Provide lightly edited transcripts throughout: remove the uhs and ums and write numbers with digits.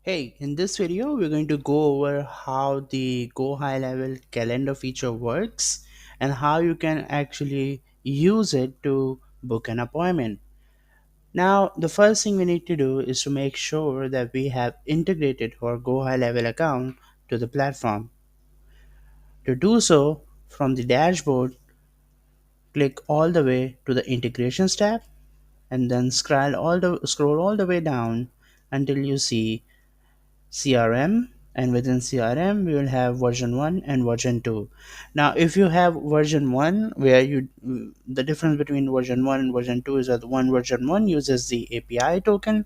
Hey, in this video, we're going to go over how the Go High Level calendar feature works and how you can actually use it to book an appointment. Now, the first thing we need to do is to make sure that we have integrated our Go High Level account to the platform. To do so, from the dashboard, click all the way to the Integrations tab and then scroll all the way down until you see CRM, and within CRM we will have version 1 and version 2. Now if you have version 1 where you the difference between version 1 and version 2 is that one version 1 uses the API token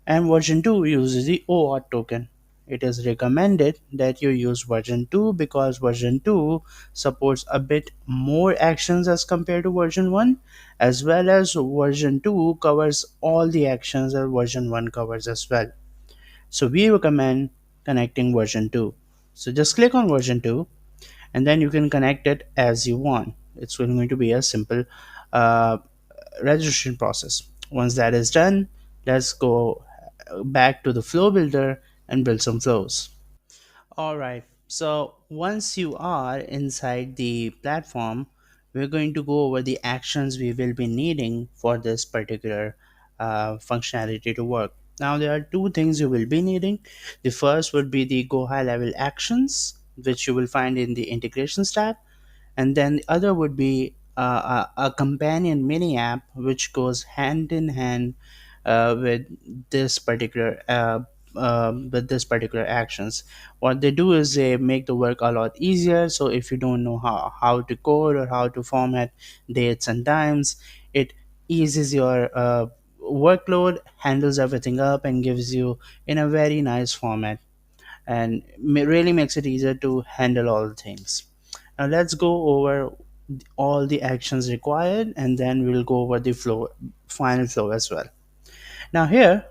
and version 2 uses the OAuth token. It is recommended that you use version 2 because version 2 supports a bit more actions as compared to version 1, as well as version 2 covers all the actions that version 1 covers as well. So we recommend connecting version 2. So just click on version 2 and then you can connect it as you want. It's going to be a simple uh, registration process. Once that is done, let's go back to the flow builder and build some flows. All right. So once you are inside the platform, we're going to go over the actions we will be needing for this particular functionality to work. Now, there are two things you will be needing. The first would be the Go High Level actions, which you will find in the Integrations tab, and then the other would be a companion mini app which goes hand in hand with this particular actions. What they do is they make the work a lot easier. So if you don't know how to code or how to format dates and times, it eases your workload, handles everything up, and gives you in a very nice format, and really makes it easier to handle all the things. Now let's go over all the actions required and then we'll go over the final flow as well. Now here,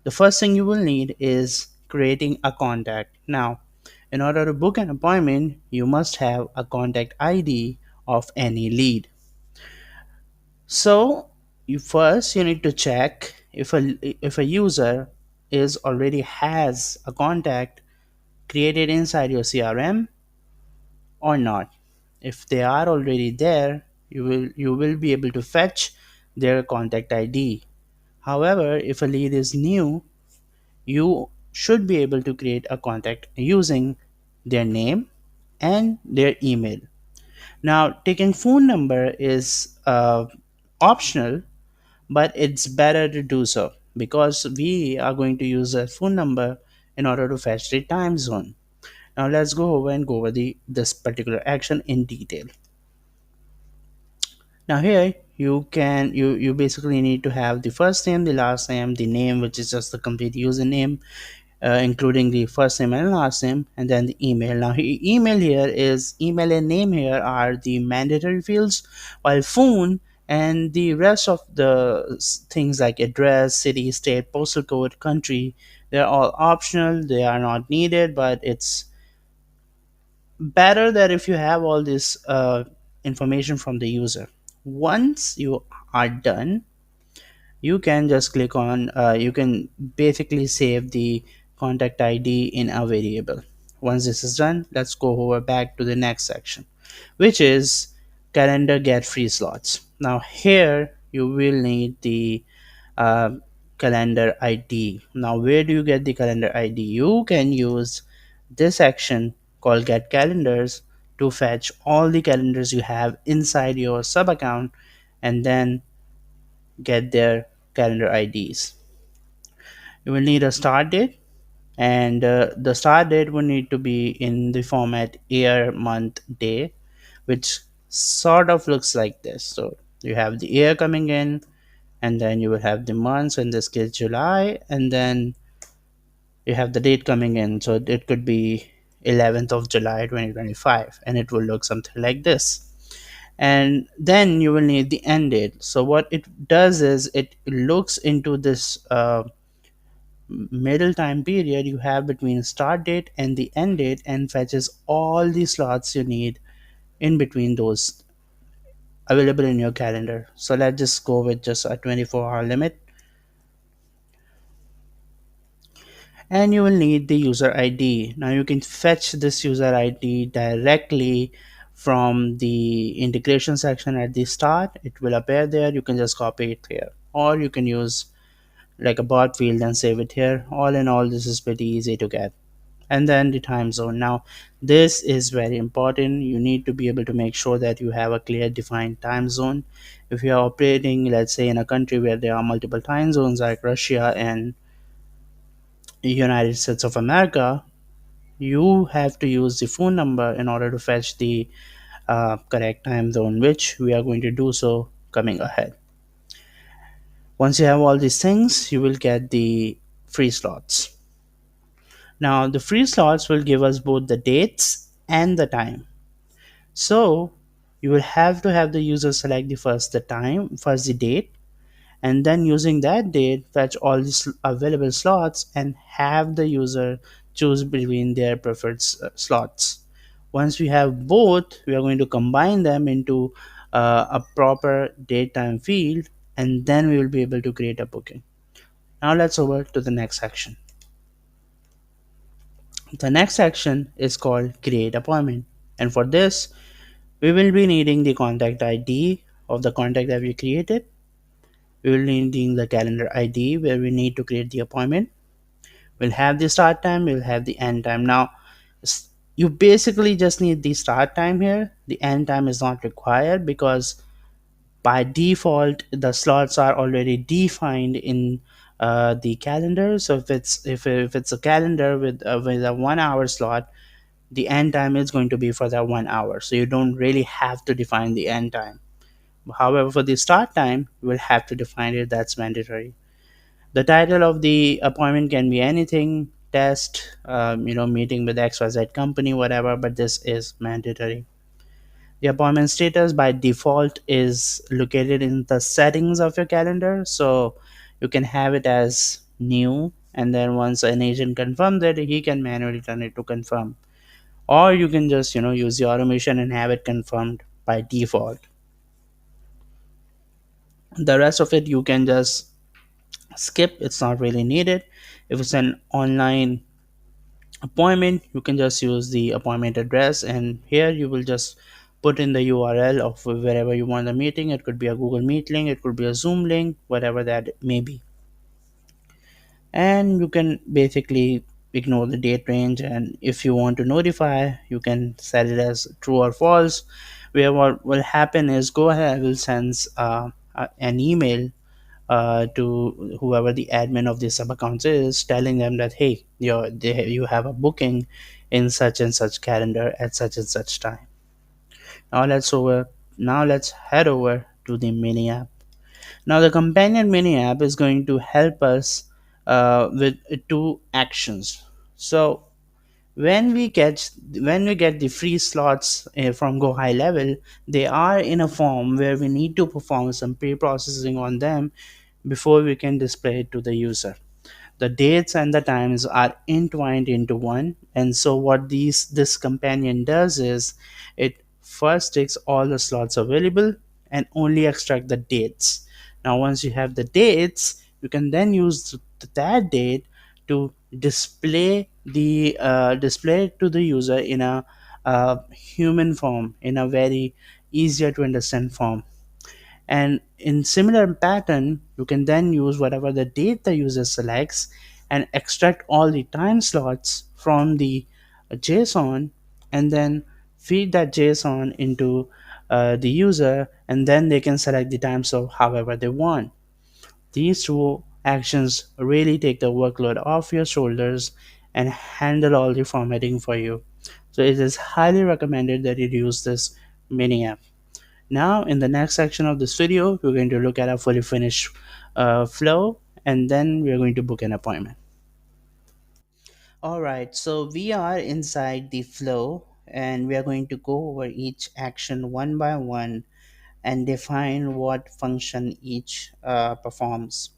the first thing you will need is creating a contact. Now, in order to book an appointment, you must have a contact ID of any lead. So you need to check if a user is already has a contact created inside your CRM or not. If they are already there, you will be able to fetch their contact ID. However, if a lead is new, you should be able to create a contact using their name and their email. Now, taking phone number is optional, but it's better to do so because we are going to use a phone number in order to fetch the time zone. Now let's go over and go over the this particular action in detail. Now here you basically need to have the first name, the last name, the name, which is just the complete username, including the first name and last name, and then the email. Now email and name here are the mandatory fields, while phone and the rest of the things like address, city, state, postal code, country, they're all optional. They are not needed, but it's better that if you have all this information from the user. Once you are done, you can just click on you can basically save the contact ID in a variable. Once this is done, let's go over back to the next section, which is calendar get free slots. Now here you will need the uh, calendar ID. Now where do you get the calendar ID? You can use this action called get calendars to fetch all the calendars you have inside your sub account and then get their calendar IDs. You will need a start date, and the start date will need to be in the format year, month, day, which sort of looks like this. So you have the year coming in, and then you will have the months, in this case July, and then you have the date coming in. So it could be 11th of July 2025, and it will look something like this. And then you will need the end date. So what it does is it looks into this middle time period you have between start date and the end date and fetches all the slots you need in between those available in your calendar. So let's just go with just a 24-hour limit. and you will need the user ID. Now you can fetch this user ID directly from the integration section at the start. It will appear there. You can just copy it here, or you can use like a bot field and save it here. All in all, this is pretty easy to get. And then the time zone. Now, this is very important. You need to be able to make sure that you have a clear defined time zone. If you are operating, let's say, in a country where there are multiple time zones like Russia and United States of America, you have to use the phone number in order to fetch the correct time zone, which we are going to do so coming ahead. Once you have all these things, you will get the free slots. Now, the free slots will give us both the dates and the time. So, you will have to have the user select the time, first the date, and then using that date, fetch all the available slots and have the user choose between their preferred slots. Once we have both, we are going to combine them into a proper date time field, and then we will be able to create a booking. Now let's over to the next section. The next section is called create appointment, and for this we will be needing the contact ID of the contact that we created. We will be needing the calendar ID where we need to create the appointment. We'll have the start time, we'll have the end time. Now you basically just need the start time here. The end time is not required because by default the slots are already defined in the calendar. So if it's a calendar with a 1 hour slot, the end time is going to be for that 1 hour, so you don't really have to define the end time. However, for the start time you will have to define it. That's mandatory. The title of the appointment can be anything: test, meeting with XYZ company, whatever, but this is mandatory. The appointment status by default is located in the settings of your calendar, so you can have it as new, and then once an agent confirms it, he can manually turn it to confirm. Or you can just use the automation and have it confirmed by default. The rest of it you can just skip. It's not really needed. If it's an online appointment, you can just use the appointment address, and here you will just put in the URL of wherever you want the meeting. It could be a Google Meet link, it could be a Zoom link, whatever that may be. And you can basically ignore the date range, and if you want to notify, you can set it as true or false, where what will happen is go ahead will send an email to whoever the admin of the sub accounts is, telling them that hey, you have a booking in such and such calendar at such and such time. Now let's head over to the mini app. Now the companion mini app is going to help us with two actions. So when we get the free slots from Go High Level, they are in a form where we need to perform some pre-processing on them before we can display it to the user. The dates and the times are entwined into one, and so what this companion does is it first takes all the slots available and only extract the dates. Now once you have the dates, you can then use that date to display it to the user in a human form, in a very easier to understand form. And in similar pattern, you can then use whatever the date the user selects and extract all the time slots from the JSON, and then feed that JSON into the user, and then they can select the time slot however they want. These two actions really take the workload off your shoulders and handle all the formatting for you. So it is highly recommended that you use this mini app. Now, in the next section of this video, we're going to look at a fully finished flow, and then we're going to book an appointment. All right, so we are inside the flow, and we are going to go over each action one by one and define what function each performs.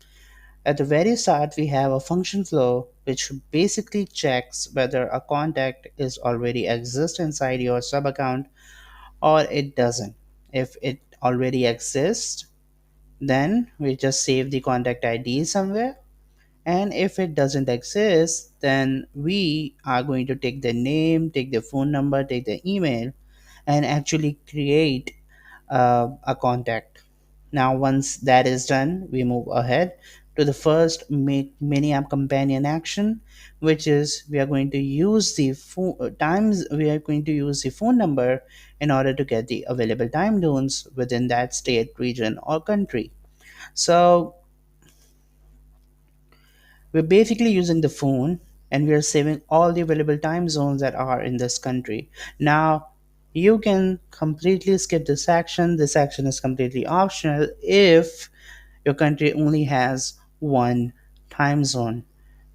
At the very start, we have a function flow which basically checks whether a contact is already exist inside your sub account or it doesn't. If it already exists, then we just save the contact ID somewhere, And if it doesn't exist, then we are going to take their name, take their phone number, take their email, and actually create a contact. Now, once that is done, we move ahead to the first make mini app companion action, which is we are going to use the times we are going to use the phone number in order to get the available time zones within that state, region, or country. So we're basically using the phone and we are saving all the available time zones that are in this country. Now, you can completely skip this action. This action is completely optional if your country only has one time zone.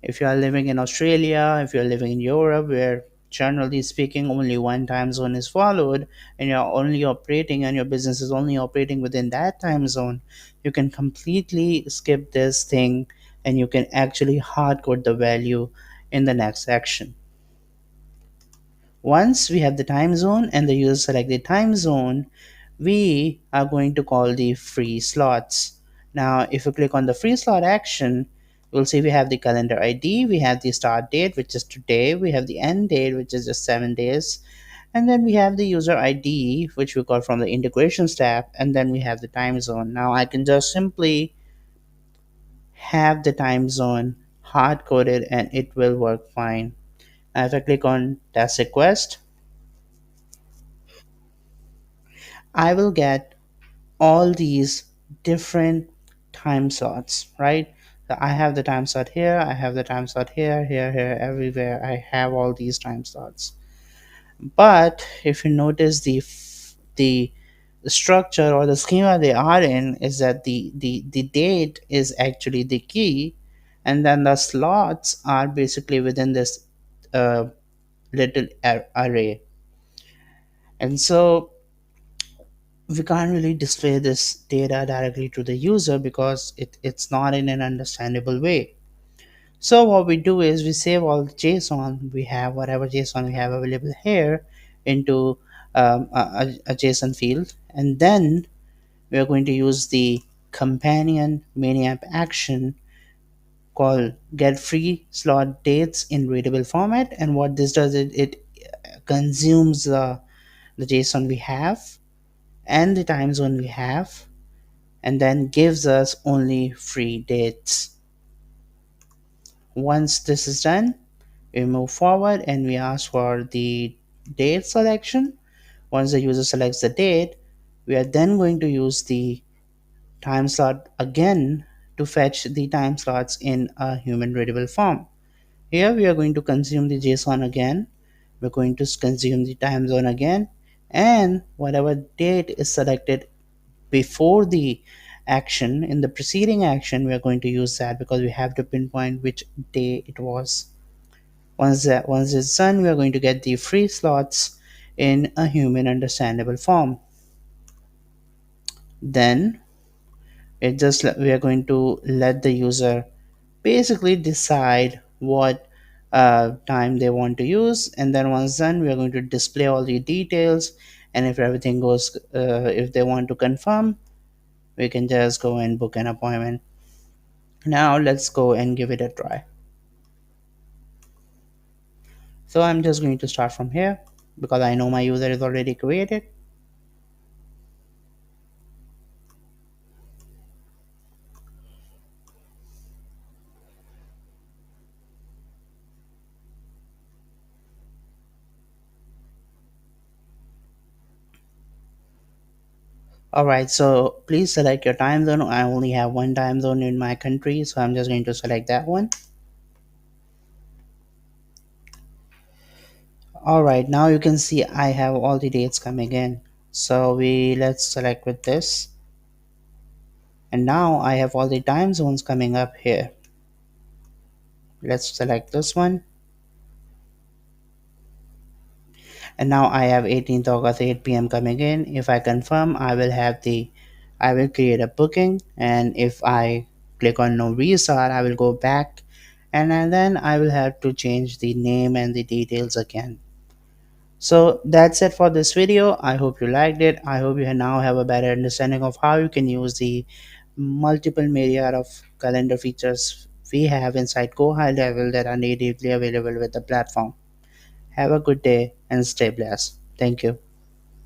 If you are living in Australia, if you're living in Europe, where generally speaking only one time zone is followed, and you're only operating and your business is only operating within that time zone, you can completely skip this thing and you can actually hard code the value in the next section. Once we have the time zone and the user select the time zone, we are going to call the free slots. Now, if you click on the free slot action, you'll see we have the calendar ID, we have the start date, which is today, we have the end date, which is just 7 days, and then we have the user ID, which we got from the integrations tab, and then we have the time zone. Now, I can just simply have the time zone hard coded and it will work fine. Now, if I click on test request, I will get all these different time slots, right? So I have the time slot here, I have the time slot here, here, here, everywhere. I have all these time slots. But if you notice the structure or the schema they are in is that the date is actually the key, and then the slots are basically within this uh, little array. And so we can't really display this data directly to the user because it's not in an understandable way. So what we do is we save all the JSON we have, whatever JSON we have available here, into a JSON field, and then we are going to use the companion main app action called get free slot dates in readable format. And what this does, it consumes the JSON we have and the time zone we have, and then gives us only free dates. Once this is done, we move forward and we ask for the date selection. Once the user selects the date, we are then going to use the time slot again to fetch the time slots in a human readable form. Here we are going to consume the JSON again. We're going to consume the time zone again, and whatever date is selected before the action in the preceding action, we are going to use that because we have to pinpoint which day it was. Once it's done, we are going to get the free slots in a human understandable form. Then we are going to let the user basically decide what time they want to use, and then once done, we are going to display all the details. And if everything goes, if they want to confirm, we can just go and book an appointment. Now let's go and give it a try. So I'm just going to start from here because I know my user is already created. Alright, so please select your time zone. I only have one time zone in my country, so I'm just going to select that one. Alright, now you can see I have all the dates coming in. So let's select with this. And now I have all the time zones coming up here. Let's select this one. And now I have 18th August 8 p.m. coming in. If I confirm, I will create a booking, and if I click on no restart, I will go back, and then I will have to change the name and the details again. So that's it for this video. I hope you liked it. I hope you now have a better understanding of how you can use the multiple myriad of calendar features we have inside Go High Level that are natively available with the platform. Have a good day and stay blessed. Thank you.